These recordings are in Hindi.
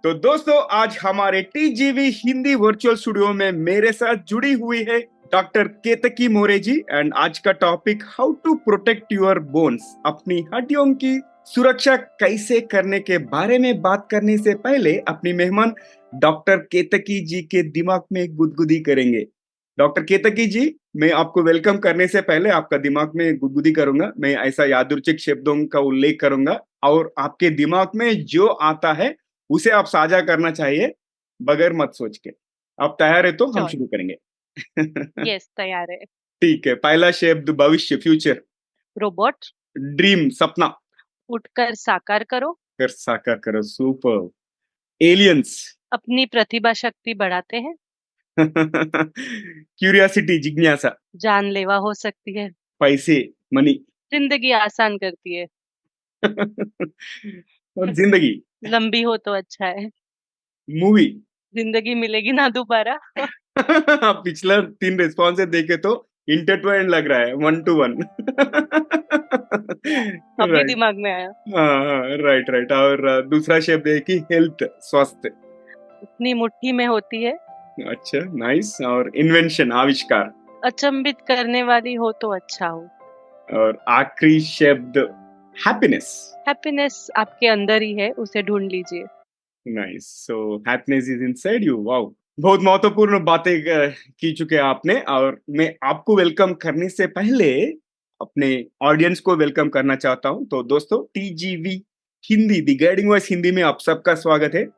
तो दोस्तों आज हमारे टीजीवी हिंदी वर्चुअल स्टूडियो में मेरे साथ जुड़ी हुई है doctor Ketki more ji. And आज का topic how to protect your bones, अपनी हड्डियों की सुरक्षा कैसे करने के बारे में बात करने से पहले अपनी मेहमान डॉक्टर केतकी जी के दिमाग में गुदगुदी करेंगे। डॉक्टर केतकी जी, मैं आपको वेलकम करने से पहले आपका दिमाग में गुदगुदी करूंगा। मैं ऐसा यादृच्छिक शब्दों का उल्लेख करूंगा और आपके दिमाग में जो आता है उसे आप साझा करना चाहिए बगैर मत सोच के। आप तैयार है तो हम श्योर। शुरू करेंगे। यस, तैयार है। ठीक है, पहला शब्द भविष्य, फ्यूचर। रोबोट। ड्रीम, सपना। उठकर साकार करो। कर साकार करो, सुपर। एलियंस। अपनी प्रतिभा शक्ति बढ़ाते हैं। क्यूरियोसिटी, जिज्ञासा। जानलेवा हो सकती है। पैसे, मनी। जिंदगी आसान करती है। और जिंदगी। लंबी हो तो अच्छा है। मूवी। जिंदगी मिलेगी ना दोबारा। पिछला तीन रिस्पॉन्स देखे तो इंटरट्वाइन लग रहा है, वन टू वन। या, अभी राइट। दिमाग में आया। हाँ, राइट राइट। और दूसरा शब्द है कि हेल्थ, स्वास्थ्य। अपनी मुट्ठी में होती है। अच्छा, नाइस। और इन्वेंशन, आविष्कार। अचंभित करने वाली हो तो अच्छा हो। और आखिरी शब्द हैप्पीनेस। हैप्पीनेस आपके अंदर ही है, उसे ढूंढ लीजिए। Nice. So happiness is inside you. Wow, बहुत महत्वपूर्ण बातें की चुके हैं आपने। और मैं आपको वेलकम करने से पहले अपने ऑडियंस को वेलकम करना चाहता हूं। तो दोस्तों, टीजीवी हिंदी, दी गाइडिंग वॉइस हिंदी में आप सबका स्वागत है।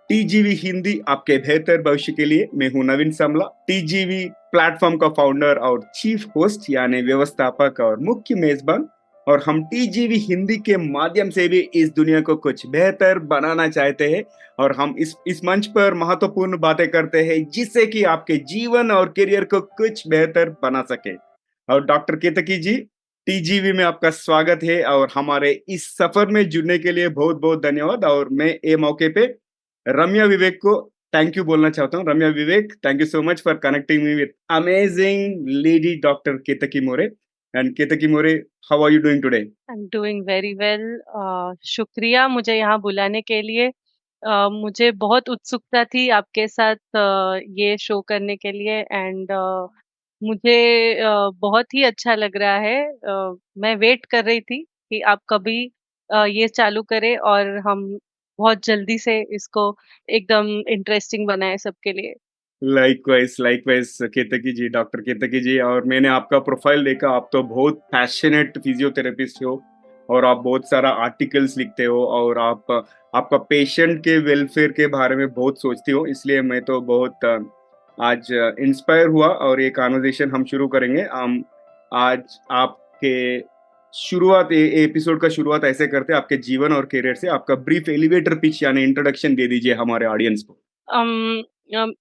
टीजीवी हिंदी, आपके बेहतर भविष्य के लिए। मैं हूं नवीन समला, टीजीवी प्लेटफॉर्म का फाउंडर और चीफ होस्ट यानी व्यवस्थापक और मुख्य मेजबान। और हम टीजीवी हिंदी के माध्यम से भी इस दुनिया को कुछ बेहतर बनाना चाहते हैं। और हम इस मंच पर महत्वपूर्ण बातें करते हैं जिससे कि आपके जीवन और करियर को कुछ बेहतर बना सके। और डॉक्टर केतकी जी, टीजीवी में आपका स्वागत है और हमारे इस सफर में जुड़ने के लिए बहुत बहुत धन्यवाद। और मैं ये मौके पे रम्या विवेक को थैंक यू बोलना चाहता हूँ। Ramya Vivek, thank you so much for connecting me with amazing lady doctor Ketki More. And Ketki More, how are you doing today? I am doing very well. शुक्रिया मुझे यहाँ बुलाने के लिए। मुझे बहुत उत्सुकता थी आपके साथ ये शो करने के लिए। एंड मुझे बहुत ही अच्छा लग रहा है। मैं वेट कर रही थी कि आप कभी ये चालू करें और हम बहुत जल्दी से इसको एकदम इंटरेस्टिंग बनाए सबके लिए। लाइकवाइज लाइकवाइज केतकी जी, डॉक्टर केतकी जी। और मैंने आपका प्रोफाइल देखा, आप तो बहुत पैशनेट फिजियोथेरेपिस्ट हो और आप बहुत सारा आर्टिकल्स लिखते हो और आप आपका पेशेंट के वेलफेयर के बारे में बहुत सोचती हो। इसलिए मैं तो बहुत आज इंस्पायर हुआ और ये कॉन्वर्जेशन हम शुरू करेंगे। हम आज आपके शुरुआत, एपिसोड का शुरुआत ऐसे करते हैं आपके जीवन और करियर से। आपका ब्रीफ एलिवेटर पिच यानी इंट्रोडक्शन दे दीजिए हमारे ऑडियंस को।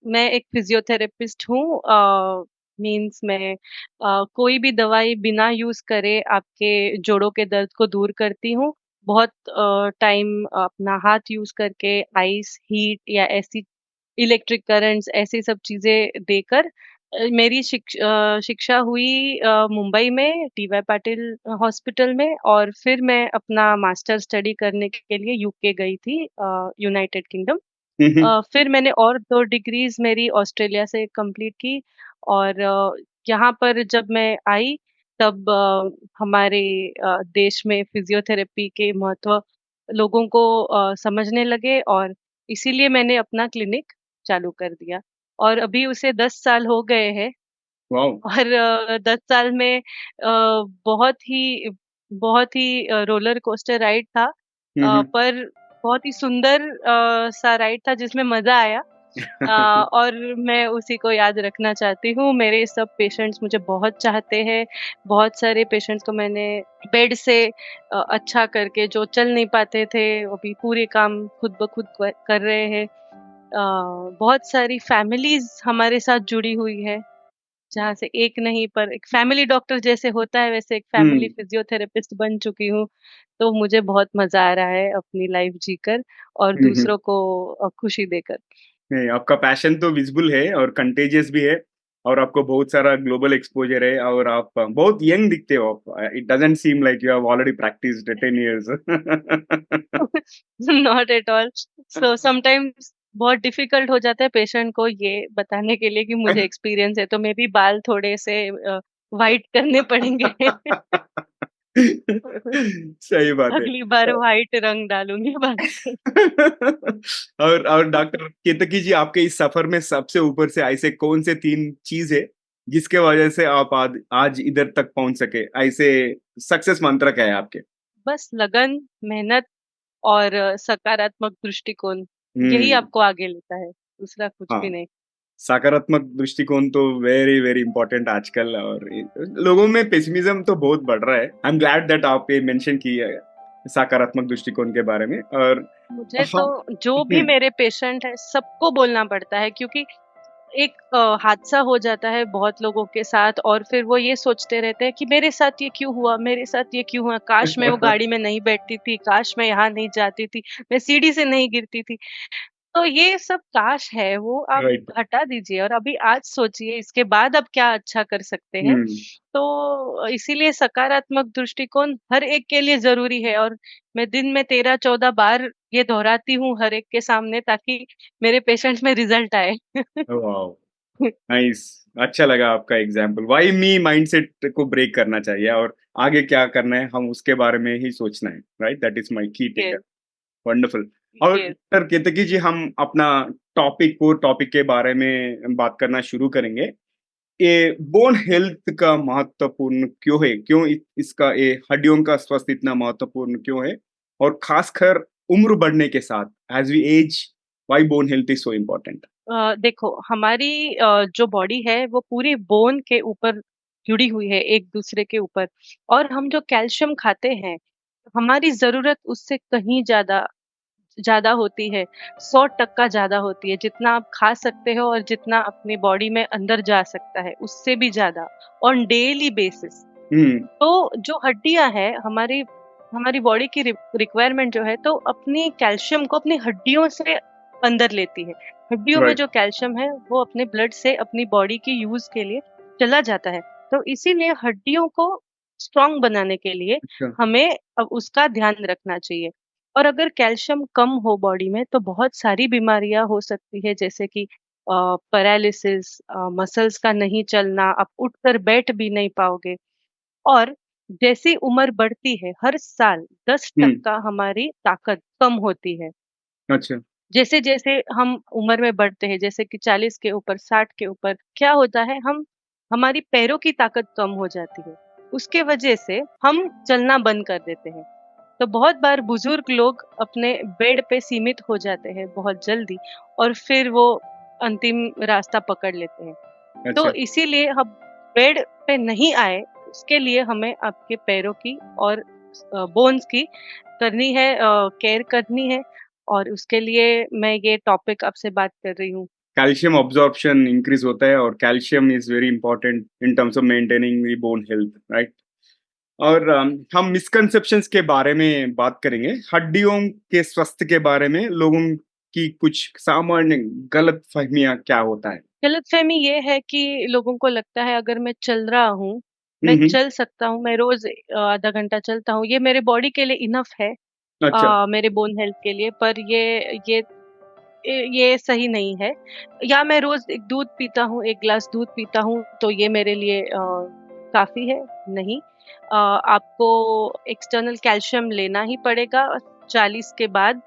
मैं एक फिजियोथेरेपिस्ट हूँ। मीन्स मैं कोई भी दवाई बिना यूज करे आपके जोड़ों के दर्द को दूर करती हूँ। बहुत टाइम अपना हाथ यूज करके आइस हीट या ऐसी इलेक्ट्रिक करंट्स ऐसी सब चीजें देकर मेरी शिक्षा हुई मुंबई में टीवाई पाटिल हॉस्पिटल में। और फिर मैं अपना मास्टर स्टडी करने के लिए यूके गई थी, यूनाइटेड किंगडम। फिर मैंने और 2 डिग्रीज़ मेरी ऑस्ट्रेलिया से कंप्लीट की। और यहाँ पर जब मैं आई तब हमारे देश में फिज़ियोथेरेपी के महत्व लोगों को समझने लगे और इसीलिए मैंने अपना क्लिनिक चालू कर दिया। और अभी उसे 10 साल हो गए हैं। वाओ। और 10 साल में बहुत ही रोलर कोस्टर राइड था। पर बहुत ही सुंदर सा राइड था जिसमें मजा आया। और मैं उसी को याद रखना चाहती हूँ। मेरे सब पेशेंट्स मुझे बहुत चाहते हैं। बहुत सारे पेशेंट्स को मैंने बेड से अच्छा करके, जो चल नहीं पाते थे वो भी पूरे काम खुद ब खुद कर रहे हैं। बहुत सारी फैमिलीज हमारे साथ जुड़ी हुई है, जहाँ से एक नहीं पर एक फैमिली डॉक्टर जैसे होता है वैसे एक फैमिली हम्म। फिजियोथेरेपिस्ट बन चुकी हूँ। तो मुझे बहुत मजा आ रहा है अपनी लाइफ जीकर और हम्म। दूसरों को खुशी देकर। नहीं, आपका पैशन तो विजिबल है और कंटेजियस भी है। और आपको बहुत सारा ग्लोबल एक्सपोज़र है और आप बहुत यंग दिखते हो आप। It doesn't seem like you have already practised 10 years. Not at all. So sometimes बहुत डिफिकल्ट हो जाता है पेशेंट को ये बताने के लिए कि मुझे एक्सपीरियंस है, तो मे बी बाल थोड़े से व्हाइट करने पड़ेंगे। सही बात है। अगली बार व्हाइट रंग डालूंगी बाल पे। और डॉक्टर केतकी जी, आपके इस सफर में सबसे ऊपर से ऐसे कौन से 3 चीज़ है, जिसके वजह से आप आज आज इधर तक पहुँच सके? ऐसे सक्सेस मंत्र क्या है आपके? बस लगन, मेहनत और सकारात्मक दृष्टिकोण, यही हुँ, आपको आगे लेता है, दूसरा कुछ भी हाँ। नहीं। सकारात्मक दृष्टिकोण तो वेरी वेरी इंपॉर्टेंट आजकल, और लोगों में पेसिमिज्म तो बहुत बढ़ रहा है। आई एम ग्लैड दैट आप ये मेंशन किए है सकारात्मक दृष्टिकोण के बारे में। और मुझे तो हाँ। जो भी मेरे पेशेंट है सबको बोलना पड़ता है, क्योंकि एक हादसा हो जाता है बहुत लोगों के साथ और फिर वो ये सोचते रहते हैं कि मेरे साथ ये क्यों हुआ, मेरे साथ ये क्यों हुआ, काश मैं वो गाड़ी में नहीं बैठती थी, काश मैं यहाँ नहीं जाती थी, मैं सीढ़ी से नहीं गिरती थी। तो ये सब काश है, वो आप राइट। हटा दीजिए और अभी आज सोचिए इसके बाद आप क्या अच्छा कर सकते हैं। हम्म। तो इसीलिए सकारात्मक दृष्टिकोण हर एक के लिए ज़रूरी है और मैं दिन में 13-14 बार ये दोहराती हूँ हर एक के सामने, ताकि मेरे पेशेंट्स में रिज़ल्ट आए। Wow, nice. अच्छा लगा आपका एग्जाम्पल। वाई मी माइंडसेट को ब्रेक करना चाहिए और आगे क्या करना है हम उसके बारे में ही सोचना है। राइट, दैट इज माय की टेक। Yes, wonderful. और यस। डॉक्टर केतकी जी, हम अपना टॉपिक के बारे में बात करना शुरू करेंगे। ये बोन हेल्थ का महत्वपूर्ण क्यों है? क्यों इसका ये हड्डियों का स्वास्थ्य इतना महत्वपूर्ण क्यों है? और खासकर उम्र बढ़ने के साथ, as we age, why bone health is so important? देखो हमारी जो बॉडी है वो पूरी बोन के ऊपर जुड़ी हुई है एक दूसरे के ऊपर, और हम जो कैल्शियम खाते हैं हमारी जरूरत उससे कहीं ज्यादा ज्यादा होती है। 100% ज्यादा होती है, जितना आप खा सकते हो और जितना अपनी बॉडी में अंदर जा सकता है उससे भी ज्यादा, ऑन डेली बेसिस। हम्म। तो जो हड्डियां हैं हमारी हमारी बॉडी की रिक्वायरमेंट जो है, तो अपनी कैल्शियम को अपनी हड्डियों से अंदर लेती है। हड्डियों में राइट। जो कैल्शियम है वो अपने ब्लड से अपनी बॉडी की यूज के लिए चला जाता है। तो इसीलिए हड्डियों को स्ट्रांग बनाने के लिए अच्छा। हमें अब उसका ध्यान रखना चाहिए। और अगर कैल्शियम कम हो बॉडी में तो बहुत सारी बीमारियां हो सकती है, जैसे कि पैरालिसिस, मसल्स का नहीं चलना, आप उठकर बैठ भी नहीं पाओगे। और जैसी उम्र बढ़ती है हर साल हुँ, 10% हमारी ताकत कम होती है। अच्छा। जैसे-जैसे हम उम्र में बढ़ते हैं, जैसे कि 40 के ऊपर, 60 के ऊपर, क्या होता है हम हमारी पैरों की ताकत कम हो जाती है। उसके वजह से हम चलना बंद कर देते हैं। तो बहुत बार बुजुर्ग लोग अपने बेड पे सीमित हो जाते हैं बहुत जल्दी और फिर वो अंतिम रास्ता पकड़ लेते हैं। तो अच्छा। इसीलिए हम बेड पे नहीं आए, उसके लिए हमें आपके पैरों की और बोन्स की करनी है, केयर करनी है, और उसके लिए मैं ये टॉपिक आपसे बात कर रही हूँ। कैल्शियम अब्ज़ॉर्प्शन इंक्रीज़ होता है और calcium is very important in terms of maintaining the bone health, right? और हम मिसकंसेप्शंस के बारे में बात करेंगे। हड्डियों के स्वास्थ्य के बारे में लोगों की कुछ सामान्य गलतफ़हमियाँ क्या होता है? गलतफ़हमी ये है कि लोगों को लगता है अगर मैं चल रहा हूँ, हुँ, मैं हुँ। चल सकता हूँ, मैं रोज़ आधा घंटा चलता हूँ, ये मेरे बॉडी के लिए इनफ है, अच्छा। मेरे बोन हेल्थ के लिए, पर ये सही नहीं है। या मैं रोज़ एक दूध पीता हूँ, 1 ग्लास दूध पीता हूँ, तो ये मेरे लिए काफ़ी है, नहीं। आपको एक्सटर्नल कैल्शियम लेना ही पड़ेगा 40 के बाद।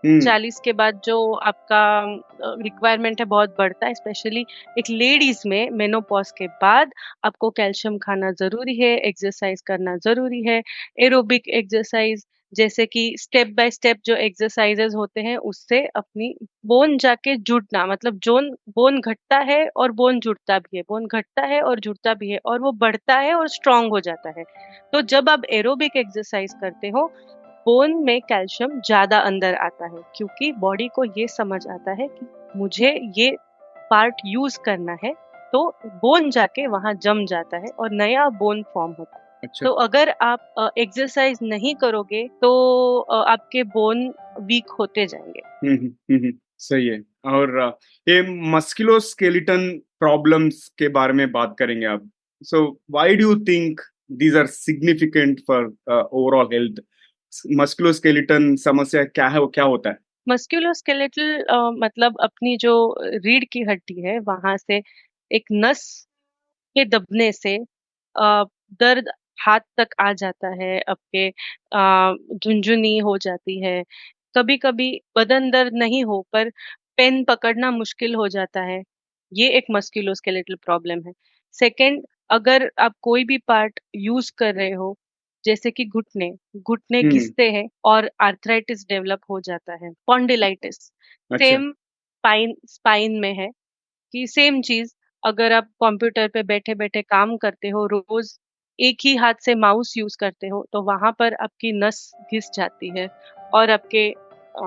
हुँ, 40 के बाद जो आपका रिक्वायरमेंट है बहुत बढ़ता है, स्पेशली एक लेडीज़ में मेनोपॉज़ के बाद आपको कैल्शियम खाना ज़रूरी है, एक्सरसाइज़ करना ज़रूरी है, एरोबिक एक्सरसाइज़, जैसे कि स्टेप बाय स्टेप जो एक्सरसाइज़ेज़ होते हैं उससे अपनी बोन जाके जुड़ना, मतलब जोन बोन घटता है और बोन जुड़ता भी है, बोन घटता है और जुड़ता भी है और वो बढ़ता है और स्ट्रॉन्ग हो जाता है। तो जब आप एरोबिक एक्सरसाइज़ करते हो बोन में कैल्शियम ज़्यादा अंदर आता है, क्योंकि बॉडी को ये समझ आता है कि मुझे ये पार्ट यूज़ करना है, तो बोन जाके वहाँ जम जाता है और नया बोन फॉर्म होता है। अच्छा। तो अगर आप एक्सरसाइज़ नहीं करोगे तो आपके बोन वीक होते जाएँगे। हुँ, हुँ, हुँ, हुँ, सही है। और ये मस्कुलोस्केलेटन प्रॉब्लम्स के बारे में बात करेंगे अब। So why do you think these are significant for overall health? Musculoskeletal समस्या क्या है, वो क्या होता है? मस्कुलोस्केलेटल मतलब अपनी जो रीढ़ की हड्डी है वहां से एक नस के दबने से दर्द हाथ तक आ जाता है, आपके झुनझुनी हो जाती है। कभी कभी बदन दर्द नहीं हो पर पेन पकड़ना मुश्किल हो जाता है। ये एक मस्कुलोस्केलेटल प्रॉब्लम है। सेकंड, अगर आप कोई भी पार्ट यूज कर रहे हो, जैसे कि घुटने घुटने हुँ, घिसते हैं और आर्थराइटिस डेवलप हो जाता है, स्पॉन्डिलाइटिस। अच्छा, सेम स्पाइन स्पाइन में है कि सेम चीज, अगर आप कंप्यूटर पे बैठे बैठे काम करते हो, रोज एक ही हाथ से माउस यूज करते हो, तो वहां पर आपकी नस घिस जाती है और आपके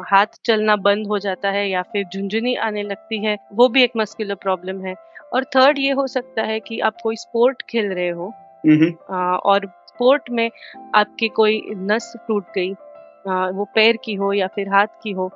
हाथ चलना बंद हो जाता है या फिर झुंझुनी आने लगती है। वो भी एक मस्कुलर प्रॉब्लम है। और थर्ड ये हो सकता है कि आप कोई स्पोर्ट खेल रहे हो हुँ, हुँ, और स्पोर्ट में आपकी कोई नस टूट गई, वो पैर की हो या फिर हाथ की हो,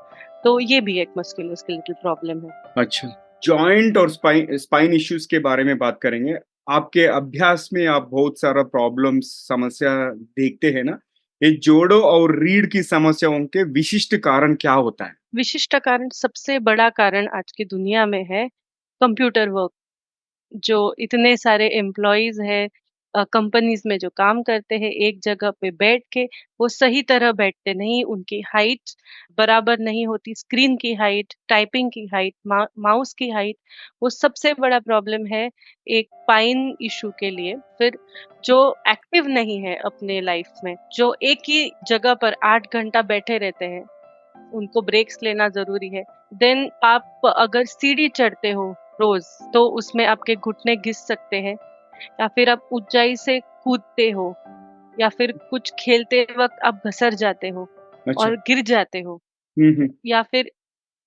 तो ये भी एक मस्कुलोस्केलेटल प्रॉब्लम है। अच्छा। जॉइंट और स्पाइन स्पाइन इश्यूज़ के बारे में बात करेंगे। आपके अभ्यास में आप बहुत सारा प्रॉब्लम्स, समस्या देखते हैं ना? ये जोड़ों और रीढ़ की समस्याओं के विशिष्ट कारण क्या होता है? विशिष्ट कारण, सबसे बड़ा कारण आज की दुनिया में है कंप्यूटर वर्क। जो इतने सारे एम्प्लॉइज है कंपनीज में जो काम करते हैं एक जगह पे बैठ के, वो सही तरह बैठते नहीं, उनकी हाइट बराबर नहीं होती, स्क्रीन की हाइट, टाइपिंग की हाइट, माउस की हाइट। वो सबसे बड़ा प्रॉब्लम है एक पाइन इशू के लिए। फिर जो एक्टिव नहीं है अपने लाइफ में, जो एक ही जगह पर 8 घंटा बैठे रहते हैं, उनको ब्रेक्स लेना ज़रूरी है। देन आप अगर सीढ़ी चढ़ते हो रोज़, तो उसमें आपके घुटने घिस सकते हैं, या फिर आप ऊँचाई से कूदते हो, या फिर कुछ खेलते वक़्त आप घसर जाते हो अच्छा। और गिर जाते हो, हुँ, हुँ। या फिर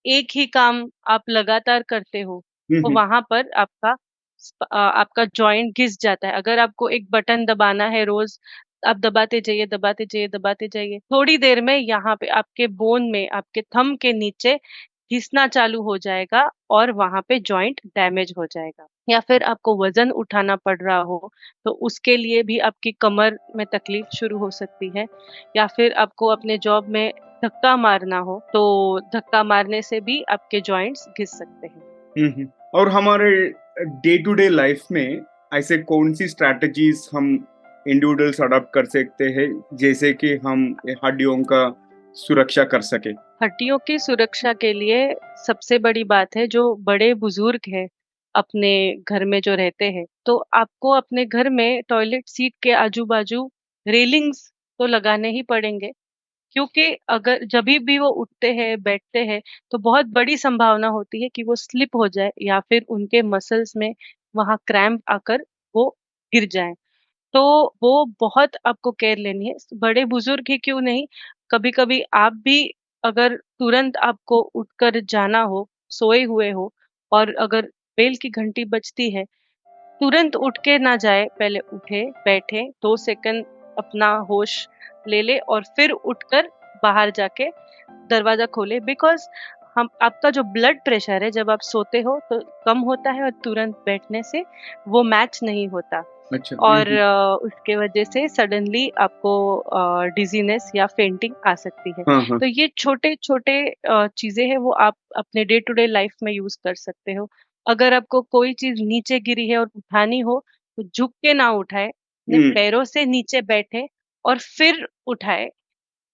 एक ही काम आप लगातार करते हो, हुँ, तो हुँ। वहाँ पर आपका जॉइंट घिस जाता है। अगर आपको एक बटन दबाना है रोज़, आप दबाते जाइए, दबाते जाइए, दबाते जाइए। थोड़ी देर में यहाँ पे आपके बोन में, आपके थंब के नीचे घिसना चालू हो जाएगा और वहाँ पे जॉइंट डैमेज हो जाएगा। या फिर आपको वज़न उठाना पड़ रहा हो, तो उसके लिए भी आपकी कमर में तकलीफ शुरू हो सकती है। या फिर आपको अपने जॉब में धक्का मारना हो, तो धक्का मारने से भी आपके जॉइंट्स घिस सकते हैं। हुँ, हुँ। और हमारे डे टू डे लाइफ़ में ऐसे कौन-सी स्ट्रैटेजीज़ हम इंडिविजुअल्स अडॉप्ट कर सकते हैं, जैसे कि हम हड्डियों का सुरक्षा कर सकें? हड्डियों की सुरक्षा के लिए सबसे बड़ी बात है, जो बड़े-बुजुर्ग हैं, अपने घर में जो रहते हैं, तो आपको अपने घर में टॉयलेट सीट के आजू-बाजू रेलिंग्स तो लगाने ही पड़ेंगे। क्योंकि अगर जभी भी वो उठते हैं, बैठते हैं, तो बहुत बड़ी संभावना होती है कि वो स्लिप हो जाए या फिर उनके मसल्स में वहाँ क्रैम्प आकर वो गिर जाएँ। तो वो बहुत आपको केयर लेनी है। बड़े-बुज़ुर्ग ही क्यों नहीं, कभी-कभी आप भी, अगर तुरंत आपको उठकर जाना हो, सोए हुए हो और अगर बेल की घंटी बजती है, तुरंत उठ के ना जाए, पहले उठे, बैठे, 2 सेकंड अपना होश ले ले और फिर उठकर बाहर जाके दरवाज़ा खोले। बिकॉज़ हम आपका जो ब्लड प्रेशर है जब आप सोते हो तो कम होता है और तुरंत बैठने से वो मैच नहीं होता। अच्छा। हुँ, और हुँ। उसके वजह से सडनली आपको डिज़ीनेस या फेंटिंग आ सकती है। हाँ, हाँ। तो ये छोटे-छोटे चीज़ें हैं, वो आप अपने डे टू डे लाइफ में यूज़ कर सकते हो। अगर आपको कोई चीज़ नीचे गिरी है और उठानी हो, तो झुक के ना उठाएँ, अपने हुँ, पैरों से नीचे बैठें और फिर उठाएँ,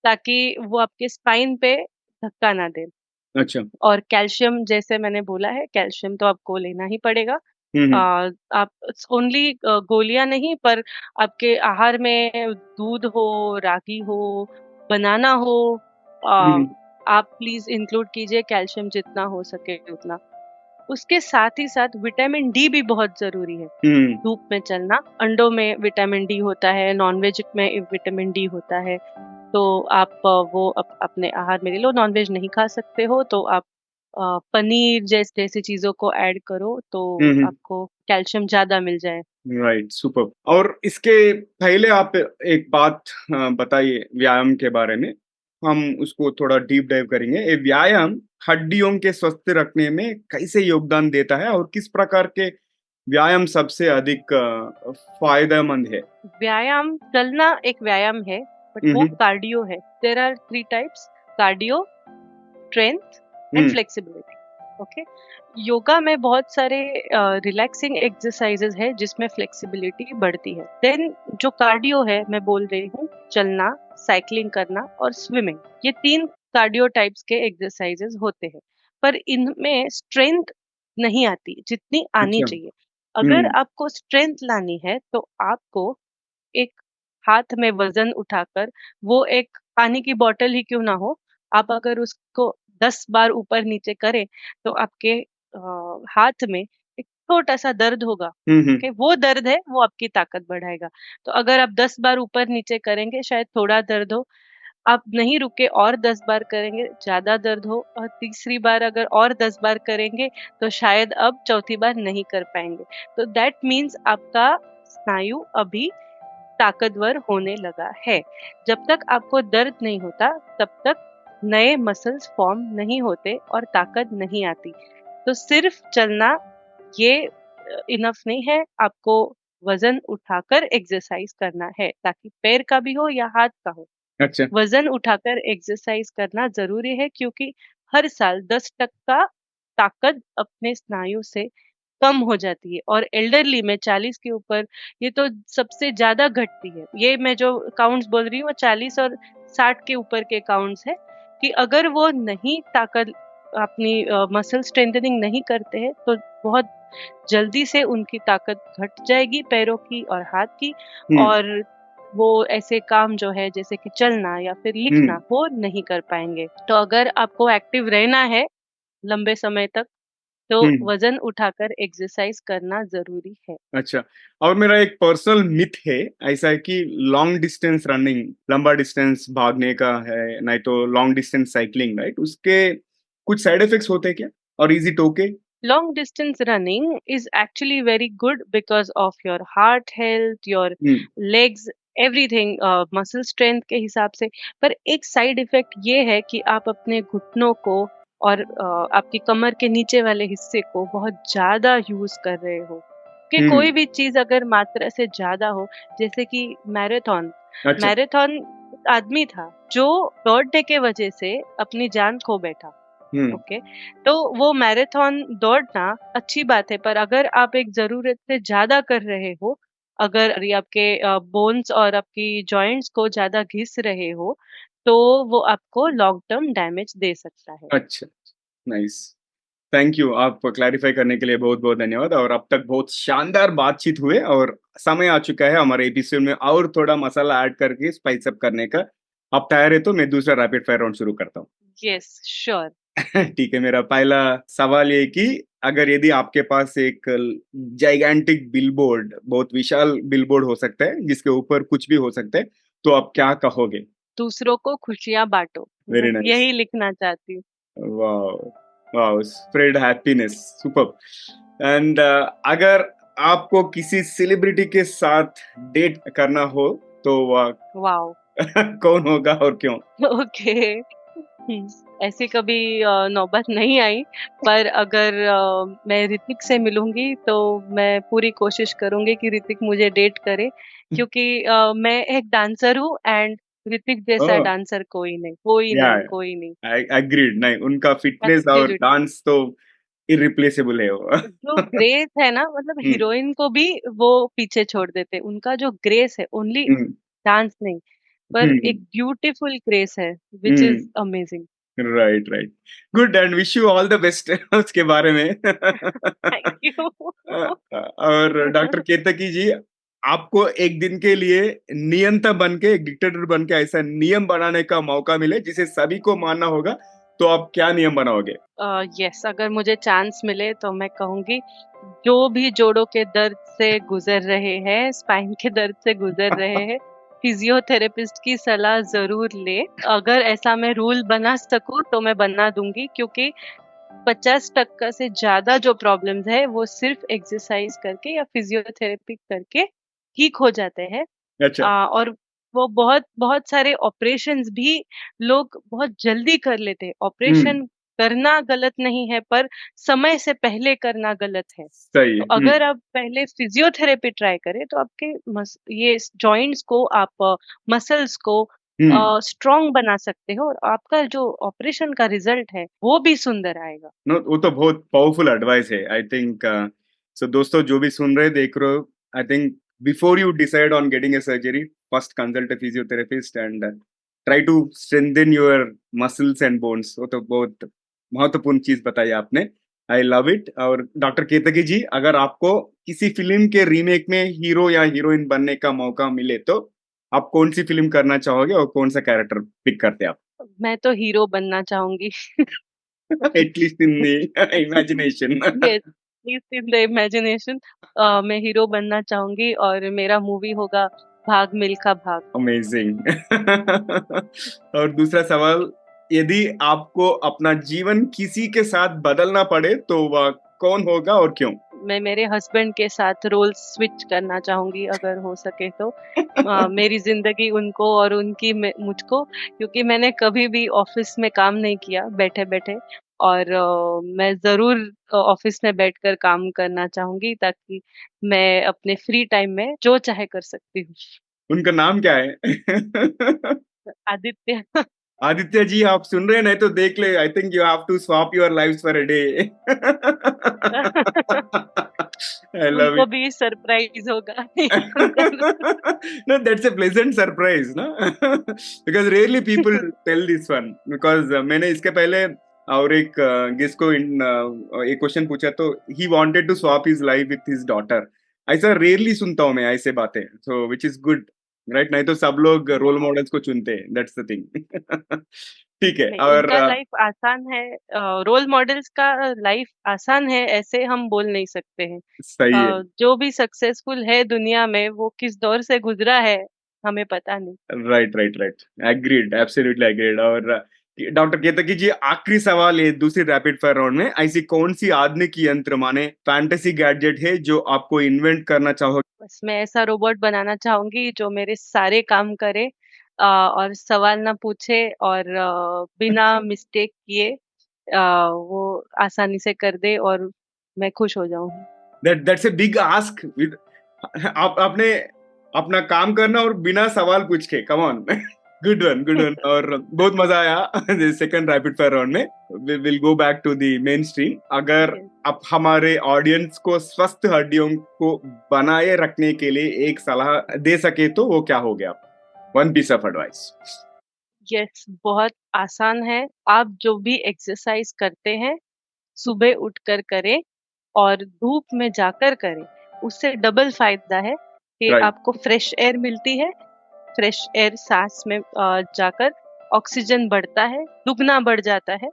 ताकि वो आपके स्पाइन पे धक्का ना दे। अच्छा। और कैल्शियम, जैसे मैंने बोला है, कैल्शियम तो आपको लेना ही पड़ेगा। हुँ, हुँ। आप ओनली गोलियाँ नहीं, पर आपके आहार में दूध हो, रागी हो, बनाना हो, हुँ, अ, हुँ। आप प्लीज़ इंक्लूड कीजिए कैल्शियम जितना हो सके उतना। उसके साथ ही साथ विटामिन डी भी बहुत ज़रूरी है। हुँ, धूप में चलना, अंडों में विटामिन डी होता है, नॉन-वेज में विटामिन डी होता है। तो आप वो अपने आहार में ले लो। नॉन-वेज नहीं खा सकते हो तो आप पनीर जैसी चीज़ों को ऐड करो, तो हुँ, हुँ। आपको कैल्शियम ज़्यादा मिल जाए। Right, superb. और इसके पहले आप एक बात बताइए व्यायाम के बारे में, हम उसको थोड़ा डीप डाइव करेंगे। व्यायाम हड्डियों के स्वस्थ रखने में कैसे योगदान देता है और किस प्रकार के व्यायाम सबसे अधिक फायदेमंद है? व्यायाम चलना एक व्यायाम है, बट वो हम्म। कार्डियो है। There are 3 types: cardio, strength and hmm. Flexibility. Okay. Yoga में बहुत सारे रिलैक्सिंग एक्सरसाइजेज है जिसमें फ्लेक्सिबिलिटी बढ़ती है। देन जो कार्डियो है, मैं बोल रही हूँ, चलना, साइकिलिंग करना और स्विमिंग, ये 3 कार्डियो टाइप्स के एक्सरसाइजेज होते हैं। पर इनमें स्ट्रेंथ नहीं आती जितनी आनी अच्छा। चाहिए। अगर हम्म। आपको स्ट्रेंथ लानी है तो आपको एक हाथ में वजन उठाकर, वो एक पानी की बॉटल ही क्यों ना हो, आप अगर उसको 10 बार ऊपर नीचे करें तो आपके हाथ में एक छोटा-सा दर्द होगा। हम्म। ओके, वो दर्द है, वो आपकी ताकत बढ़ाएगा। तो अगर आप 10 बार ऊपर नीचे करेंगे, शायद थोड़ा दर्द हो, आप नहीं रुके और 10 बार करेंगे, ज़्यादा दर्द हो, और तीसरी बार अगर और 10 बार करेंगे तो शायद अब चौथी बार नहीं कर पाएँगे। तो दैट मीन्स आपका स्नायु अभी ताकतवर होने लगा है। जब तक आपको दर्द नहीं होता, तब तक नए मसल्स फॉर्म नहीं होते और ताकत नहीं आती। तो सिर्फ चलना ये इनफ नहीं है, आपको वजन उठाकर एक्सरसाइज करना है, ताकि पैर का भी हो या हाथ का हो। अच्छा। वजन उठाकर एक्सरसाइज करना ज़रूरी है, क्योंकि हर साल 10% ताकत अपने स्नायु से कम हो जाती है, और एल्डरली में 40 के ऊपर ये तो सबसे ज़्यादा घटती है। ये मैं जो काउंट्स बोल रही हूँ वो 40 और 60 के ऊपर के काउंट्स हैं, कि अगर वो नहीं ताकत अपनी मसल स्ट्रेंथनिंग नहीं करते हैं तो बहुत जल्दी से उनकी ताकत घट जाएगी, पैरों की और हाथ की। हम्म। और वो ऐसे काम जो है जैसे कि चलना या फिर लिखना, हम्म। वो नहीं कर पाएँगे। तो अगर आपको एक्टिव रहना है लंबे समय तक, तो हम्म। वज़न उठाकर एक्सरसाइज करना ज़रूरी है। अच्छा। और मेरा एक पर्सनल मिथ है, ऐसा है कि लॉन्ग डिस्टेंस रनिंग, लंबा डिस्टेंस भागने का है, नहीं तो लॉन्ग डिस्टेंस साइकिलिंग, राइट, उसके कुछ साइड इफेक्ट्स होते हैं क्या? और is it okay? Long distance running is actually very good because of your heart health, your hmm. legs, everything, muscle strength के हिसाब से। पर एक साइड इफेक्ट ये है कि आप अपने घुटनों को और आपकी कमर के नीचे वाले हिस्से को बहुत ज़्यादा यूज़ कर रहे हो। कि हम्म। कोई भी चीज़ अगर मात्रा से ज़्यादा हो, जैसे कि मैराथन, अच्छा। मैराथन आदमी था जो दौड़ने के वजह से अपनी जान खो बैठा। हम्म। ओके। तो वो मैराथन दौड़ना अच्छी बात है, पर अगर आप एक ज़रूरत से ज़्यादा कर रहे हो, अगर ये आपके बोन्स और आपकी जॉइंट्स को ज़्यादा घिस रहे हो, तो वो आपको लॉन्ग टर्म डैमेज दे सकता है। अच्छा। नाइस। थैंक यू, आप क्लैरिफाई करने के लिए बहुत बहुत धन्यवाद। और अब तक बहुत शानदार बातचीत हुए, और समय आ चुका है हमारे एपिसोड में और थोड़ा मसाला ऐड करके स्पाइस अप करने का। आप तैयार है तो मैं दूसरा रैपिड फायर राउंड शुरू करता हूँ। Yes, sure. ठीक है, मेरा पहला सवाल ये कि अगर यदि आपके पास एक जाइगेंटिक बिलबोर्ड, बहुत विशाल बिलबोर्ड हो सकता है जिसके ऊपर कुछ भी हो सकता है, तो आप क्या कहोगे? दूसरों को खुशियाँ बाँटो, वेरी बस नाइस। यही लिखना चाहती हूँ। Wow, wow, spread happiness, superb. And अगर आपको किसी सेलिब्रिटी के साथ डेट करना हो तो वह वॉव! कौन होगा और क्यों? ओके। ऐसी कभी नौबत नहीं आई, पर अगर मैं ऋतिक से मिलूँगी तो मैं पूरी कोशिश करूँगी कि ऋतिक मुझे डेट करे, क्योंकि मैं एक डांसर हूँ, एंड ऋतिक जैसा ओह, डांसर कोई नहीं, कोई या नहीं, कोई नहीं। आई एग्रीड, नहीं उनका फिटनेस और एब्सोल्युटली। डांस तो इरिप्लेसेबल है वो। जो ग्रेस है ना, मतलब हम्म। हीरोइन को भी वो पीछे छोड़ देते हैं। उनका जो ग्रेस है, ओनली हम्म। डांस नहीं, पर हम्म। एक ब्यूटीफुल ग्रेस है, which is hmm. Amazing. Right, right. Good, and wish you all the best उसके बारे में। Thank you. और डॉक्टर केतकी जी, आपको एक दिन के लिए नियंता बन के, एक डिक्टेटर बन के ऐसा नियम बनाने का मौका मिले जिसे सभी को मानना होगा, तो आप क्या नियम बनाओगे? यस, अगर मुझे चांस मिले तो मैं कहूँगी, जो भी जोड़ों के दर्द से गुज़र रहे हैं, स्पाइन के दर्द से गुज़र रहे हैं, फिज़ियोथेरेपिस्ट की सलाह ज़रूर लें। अगर ऐसा मैं रूल बना सकूँ तो मैं बना दूँगी, क्योंकि 50% से ज़्यादा जो प्रॉब्लम्स है वो सिर्फ़ एक्सरसाइज़ करके या फिज़ियोथेरेपी करके ठीक हो जाते हैं। अच्छा। और वो बहुत बहुत सारे ऑपरेशंस भी लोग बहुत जल्दी कर लेते हैं। हम्म। ऑपरेशन करना गलत नहीं है, पर समय से पहले करना गलत है। सही। तो अगर आप पहले फिजियोथेरेपी ट्राई करें तो आपके ये जॉइंट्स को, आप मसल्स को हम्म। स्ट्रांग बना सकते हो, और आपका जो ऑपरेशन का रिजल्ट है वो भी सुंदर आएगा। नो, वो तो बहुत पावरफुल एडवाइस है, आई थिंक। सो दोस्तों जो भी सुन रहे देख रहे हो, I think before you decide on getting a surgery, first consult a physiotherapist and try to strengthen your muscles and bones. वो तो बहुत महत्वपूर्ण चीज बताई आपने। I love it. और डॉक्टर केतकी जी, अगर आपको किसी फिल्म के रीमेक में हीरो या हीरोइन बनने का मौका मिले तो आप कौन सी फिल्म करना चाहोगे और कौन सा कैरेक्टर पिक करते आप? मैं तो हीरो बनना चाहूंगी। At least in the imagination. Yes, please in the imagination. मैं हीरो बनना चाहूंगी और मेरा मूवी होगा भाग मिल्खा भाग। अमेजिंग। और दूसरा सवाल, यदि आपको अपना जीवन किसी के साथ बदलना पड़े तो वह कौन होगा और क्यों? मैं मेरे हस्बैंड के साथ रोल स्विच करना चाहूंगी अगर हो सके तो। मेरी जिंदगी उनको और उनकी मुझको, क्योंकि मैंने कभी भी ऑफिस में काम नहीं किया बैठे बैठे, और मैं जरूर ऑफिस में बैठकर काम करना चाहूंगी, ताकि मैं अपने फ्री टाइम में जो चाहे कर सकती हूँ। उनका नाम क्या है? आदित्य। आदित्य जी, आप सुन रहे हैं? नहीं तो देख ले, I think you have to swap your lives for a day. I love उनको इट। भी सरप्राइज होगा। No, that's a pleasant surprise, no? Because rarely people tell this one. Because मैंने इसके पहले और एक गेस्ट को एक क्वेश्चन पूछा तो he wanted to swap his life with his daughter. ऐसा रेयरली सुनता हूँ मैं ऐसे बातें, so which is good, right? नहीं तो सब लोग रोल वाह। मॉडल्स को चुनते हैं, दैट्स द थिंग। ठीक है। नहीं, और उनका लाइफ आसान है। रोल मॉडल्स का लाइफ आसान है ऐसे हम बोल नहीं सकते हैं। सही है। जो भी सक्सेसफुल है दुनिया में वो किस दौर से गुजरा है हमें पता नहीं। Right, right, right. Agreed, absolutely agreed. और डॉक्टर केतकी जी, आखिरी सवाल है दूसरी रैपिड फायर राउंड में, ऐसी कौन सी आधुनिक यंत्र माने फैंटेसी गैजेट है जो आपको इन्वेंट करना चाहोगे? बस मैं ऐसा रोबोट बनाना चाहूंगी जो मेरे सारे काम करे, और सवाल ना पूछे, और बिना मिस्टेक किए वो आसानी से कर दे और मैं खुश हो जाऊं। That's a big ask with. आप आपने अपना काम करना और बिना सवाल पूछ के, come on. Good one, good one. और बहुत मजा आया सेकंड रैपिड फायर राउंड में। We will go back to the mainstream. अगर Yes. आप हमारे ऑडियंस को स्वस्थ हड्डियों को बनाए रखने के लिए एक सलाह दे सके तो वो क्या हो गया? One piece of advice. Yes, बहुत आसान है। आप जो भी एक्सरसाइज करते हैं सुबह उठकर करें और धूप में जाकर करें। उससे डबल फायदा है कि राइट, आपको फ्रेश एयर मिलती है। फ्रेश एयर सांस में जाकर ऑक्सीजन बढ़ता है, दुगना बढ़ जाता है।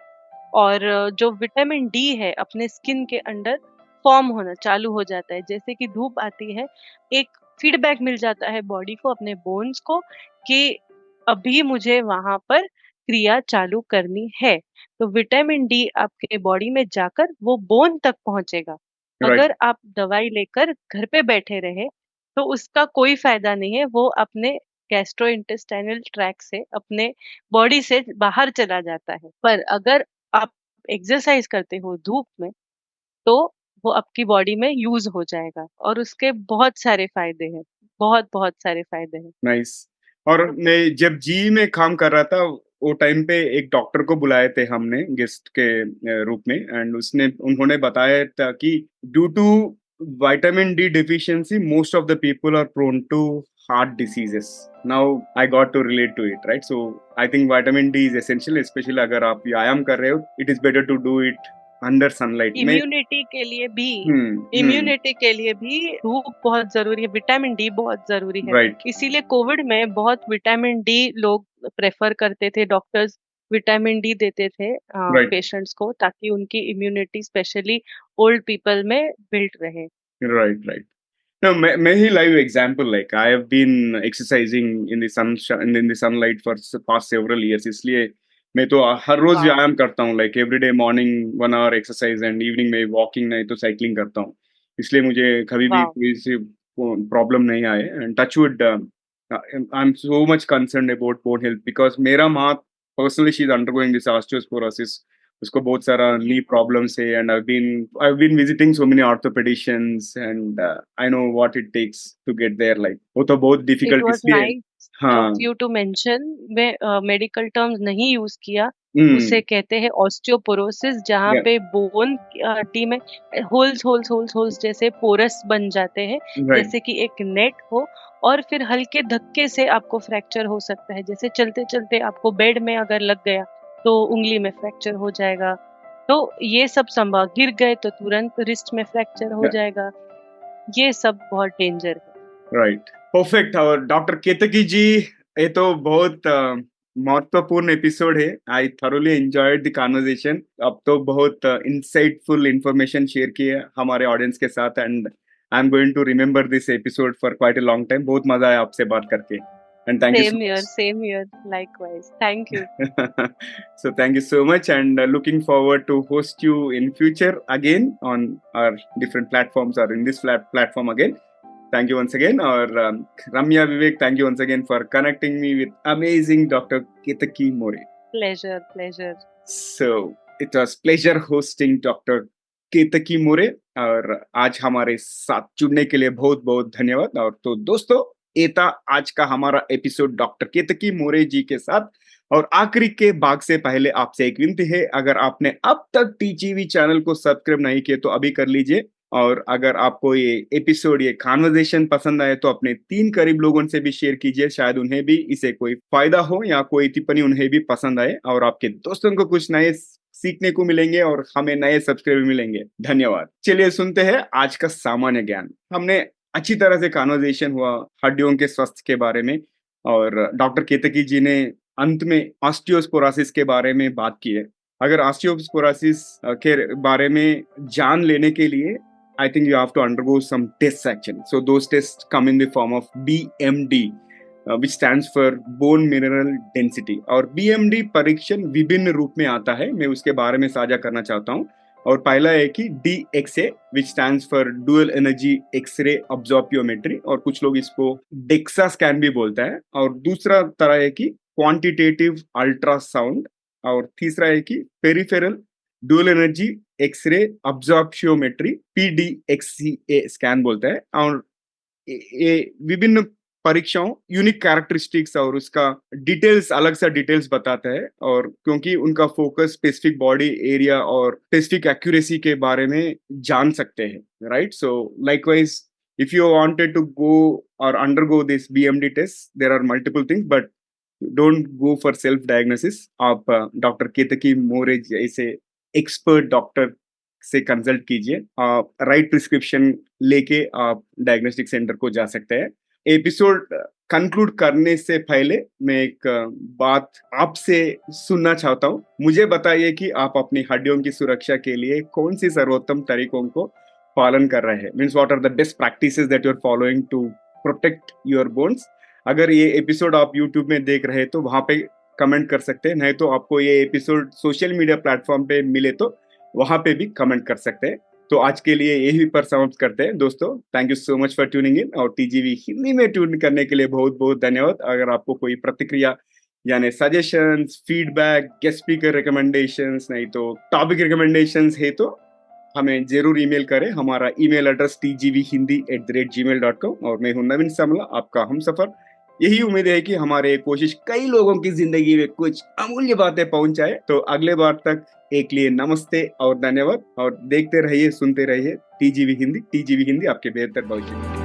और जो विटामिन डी है अपने स्किन के अंडर फॉर्म होना चालू हो जाता है। जैसे कि धूप आती है, एक फीडबैक मिल जाता है बॉडी को, अपने बोन्स को, कि अभी मुझे वहां पर क्रिया चालू करनी है। तो विटामिन डी आपके बॉडी में जाकर वो बोन तक पहुंचेगा। राइट, अगर आप दवाई लेकर घर पे बैठे रहे तो उसका कोई फायदा नहीं है। वो अपने गैस्ट्रोइंटेस्टाइनल ट्रैक से, अपने बॉडी से बाहर चला जाता है। पर अगर आप एक्सरसाइज करते हो धूप में, तो वो आपकी बॉडी में यूज हो जाएगा, और उसके बहुत सारे फायदे हैं। बहुत बहुत सारे फायदे हैं। नाइस। और मैं जब जी में काम कर रहा था, वो टाइम पे एक डॉक्टर को बुलाए थे हमने गेस्ट के रूप में, एंड उसने उन्होंने बताया था कि due to vitamin D deficiency most of the people are prone to heart diseases. Now I got to relate to it, right? So I think vitamin D is essential, specially अगर आप व्यायाम कर रहे हो, it is better to do it under sunlight में। इम्यूनिटी के लिए भी, हम्म। इम्यूनिटी के लिए भी धूप बहुत जरूरी है, विटामिन डी बहुत जरूरी है। राइट, इसीलिए कोविड में बहुत विटामिन डी लोग प्रेफर करते थे, डॉक्टर्स विटामिन डी देते थे राइट, पेशेंट्स को, ताकि उनकी इम्यूनिटी स्पेशली ओल्ड पीपल में बिल्ट रहे। Right, right. No, may he live example, like I have been exercising in the in the sunlight for past several years, इसलिए मैं तो हर रोज वाह। व्यायाम करता हूँ, like every day morning 1 hour exercise and evening में वॉकिंग, नहीं तो साइकिलिंग करता हूँ। इसलिए मुझे कभी भी वाह। कोई सी प्रॉब्लम नहीं आए, and touch wood I am so much concern about bone health, because मेरा माँ personally she is undergoing this osteoporosis उसको बहुत सारा नी प्रॉब्लम्स है and I been visiting so many orthopedicians and I know what it takes to get there like वो तो बहुत इट डिफिकल्ट वाज इसलिए। नाइस ऑफ हाँ। You to mention. मैं मेडिकल टर्म्स नहीं यूज किया। हम्म। उसे कहते हैं ऑस्टियोपोरोसिस, जहाँ या। पे बोन टी में होल्स होल्स होल्स होल्स जैसे पोरस बन जाते हैं, राइट। जैसे कि एक नेट हो, और फिर हल्के धक्के से आपको फ्रैक्चर हो सकता है। जैसे चलते चलते आपको बेड में अगर लग गया तो उंगली में फ्रैक्चर हो जाएगा। तो ये सब संभव, गिर गए तो तुरंत रिस्ट में फ्रैक्चर हो जाएगा। ये सब बहुत डेंजर है। राइट। परफेक्ट। और डॉक्टर केतकी जी, ये तो बहुत महत्वपूर्ण एपिसोड है। आई थरोली एंजॉयड द कन्वर्सेशन। अब तो बहुत इंसाइटफुल इंफॉर्मेशन शेयर की है हमारे ऑडियंस के साथ and I am going to remember this episode for quite a long time. बहुत मजा आया आपसे बात करके and thank you so much. Same here, likewise. Thank you. So thank you so much and looking forward to host you in future again on our different platforms or in this platform again. Thank you once again. Or Ramya Vivek, thank you once again for connecting me with amazing Dr. Ketaki More. Pleasure, pleasure. So it was pleasure hosting Dr. केतकी मोरे और आज हमारे साथ जुड़ने के लिए बहुत बहुत धन्यवाद। और तो दोस्तों, ये था आज का हमारा एपिसोड डॉक्टर केतकी मोरे जी के साथ। और आखिरी के भाग से पहले आपसे एक विनती है, अगर आपने अब तक टीजीवी चैनल को सब्सक्राइब नहीं किया तो अभी कर लीजिए। और अगर आपको ये एपिसोड, ये कॉन्वर्सेशन पसंद आए तो अपने 3 करीब लोगों से भी शेयर कीजिए, शायद उन्हें भी इसे कोई फायदा हो या कोई टिप्पणी उन्हें भी पसंद आए और आपके दोस्तों को कुछ नए सीखने को मिलेंगे और हमें नए सब्सक्राइबर मिलेंगे। धन्यवाद। चलिए सुनते हैं आज का सामान्य ज्ञान। हमने अच्छी तरह से कॉन्वर्सेशन हुआ हड्डियों के स्वास्थ्य के बारे में और डॉक्टर केतकी जी ने अंत में ऑस्टियोस्पोरोसिस के बारे में बात की है। अगर ऑस्टियोस्पोरोसिस के बारे में जान लेने के लिए I think you have to undergo some tests actually. So those tests come in the form of BMD, which stands for bone mineral density. और BMD परीक्षण विभिन्न रूप में आता है, मैं उसके बारे में साझा करना चाहता हूँ। और पहला है कि DXA, which stands for dual energy X-ray absorptiometry, और कुछ लोग इसको DEXA स्कैन भी बोलता है। और दूसरा तरह है कि क्वांटिटेटिव अल्ट्रासाउंड, और तीसरा है कि peripheral dual energy X ray absorptiometry PDXA scan बोलता है। और ये विभिन्न परीक्षाओं यूनिक कैरेक्टरिस्टिक्स और उसका डिटेल्स, अलग सा डिटेल्स बताता है, और क्योंकि उनका फोकस स्पेसिफिक बॉडी एरिया और स्पेसिफिक एक्यूरेसी के बारे में जान सकते हैं। Right. So likewise if you wanted to go or undergo this BMD test, there are multiple things, but don't go for self diagnosis. आप डॉक्टर केतकी मोरे जैसे एक्सपर्ट डॉक्टर से कंसल्ट कीजिए। आप राइट प्रिस्क्रिप्शन लेके आप डायग्नोस्टिक सेंटर को जा सकते हैं। एपिसोड कंक्लूड करने से पहले मैं एक बात आपसे सुनना चाहता हूँ। मुझे बताइए कि आप अपनी हड्डियों की सुरक्षा के लिए कौन सी सर्वोत्तम तरीकों को पालन कर रहे हैं। Means what are the best practices that you are following to protect your bones. अगर ये एपिसोड आप यूट्यूब में देख रहे हैं तो वहां पे कमेंट कर सकते हैं, नहीं तो आपको ये एपिसोड सोशल मीडिया प्लेटफॉर्म पे मिले तो वहां पे भी कमेंट कर सकते हैं। तो आज के लिए यही पर समाप्त करते हैं दोस्तों। Thank you so much for tuning in, और टीजीवी हिंदी में ट्यून करने के लिए बहुत बहुत धन्यवाद। अगर आपको कोई प्रतिक्रिया यानी suggestions, feedback, guest speaker recommendations, नहीं तो टॉपिक रिकमेंडेशंस है तो हमें जरूर ईमेल करें। हमारा ईमेल एड्रेस tgvhindi@gmail.com। और मैं हूं नवीन समला, आपका हमसफर। यही उम्मीद है कि हमारे कोशिश कई लोगों की जिंदगी में कुछ अमूल्य बातें पहुंचाए। तो अगले बार तक एक लिए नमस्ते और धन्यवाद, और देखते रहिए, सुनते रहिए टीजीवी हिंदी। टीजीवी हिंदी आपके बेहतर भविष्य।